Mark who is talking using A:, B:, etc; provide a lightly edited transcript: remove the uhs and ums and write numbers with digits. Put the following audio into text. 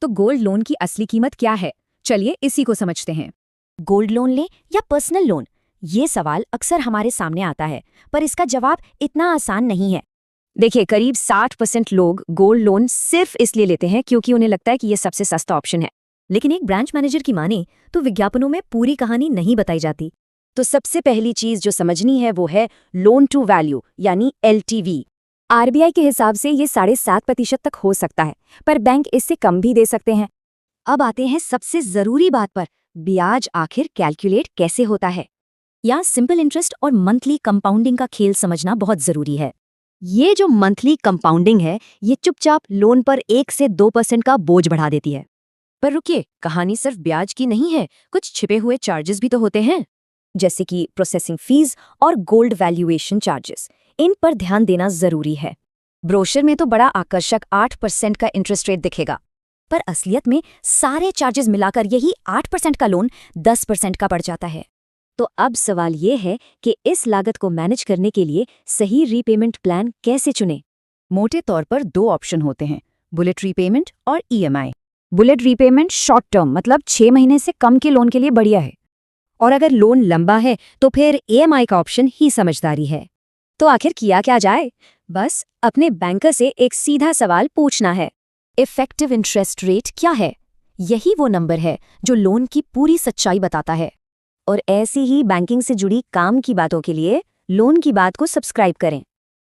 A: तो gold loan की असली कीमत क्या है? चलिए इसी को समझते हैं।
B: गोल्ड लोन लें या पर्सनल लोन, ये सवाल अक्सर हमारे सामने आता है, पर इसका जवाब इतना आसान नहीं है।
A: देखिए, करीब 60% लोग गोल्ड लोन सिर्फ इसलिए लेते हैं क्योंकि उन्हें लगता है कि ये सबसे सस्ता ऑप्शन है।
B: लेकिन एक ब्रांच मैनेजर की माने तो विज्ञापनों में पूरी कहानी नहीं बताई जाती।
A: तो सबसे पहली चीज जो समझनी है वो है लोन टू वैल्यू यानी LTV। आरबीआई के हिसाब से ये 7.5% तक हो सकता है, पर बैंक इससे कम भी दे सकते हैं।
B: अब आते हैं सबसे जरूरी बात पर, ब्याज आखिर कैलकुलेट कैसे होता है। यहाँ सिंपल इंटरेस्ट और मंथली कंपाउंडिंग का खेल समझना बहुत जरूरी है। ये जो मंथली कंपाउंडिंग है, ये चुपचाप लोन पर 1 से 2% का बोझ बढ़ा देती है।
A: पर रुकिए, कहानी सिर्फ ब्याज की नहीं है, कुछ छिपे हुए चार्जेस भी तो होते हैं,
B: जैसे कि प्रोसेसिंग फीस और गोल्ड वैल्यूएशन चार्जेस। इन पर ध्यान देना जरूरी है।
A: ब्रोशर में तो बड़ा आकर्षक 8% का इंटरेस्ट रेट दिखेगा,
B: पर असलियत में सारे चार्जेस मिलाकर यही 8% का लोन 10% का पड़ जाता है। तो अब सवाल ये है कि इस लागत को मैनेज करने के लिए सही रीपेमेंट प्लान कैसे चुनें?
A: मोटे तौर पर 2 ऑप्शन होते हैं, बुलेट रीपेमेंट और EMI। Bullet repayment short term मतलब 6 महीने से कम के लोन के लिए बढ़िया है, और अगर लोन लंबा है तो फिर EMI का ऑप्शन ही समझदारी है।
B: तो आखिर किया क्या जाए? बस अपने बैंकर से एक सीधा सवाल पूछना है, इफेक्टिव इंटरेस्ट रेट क्या है? यही वो नंबर है जो लोन की पूरी सच्चाई बताता है। और ऐसी ही बैंकिंग से जुड़ी काम की बातों के लिए लोन की बात को सब्सक्राइब करें।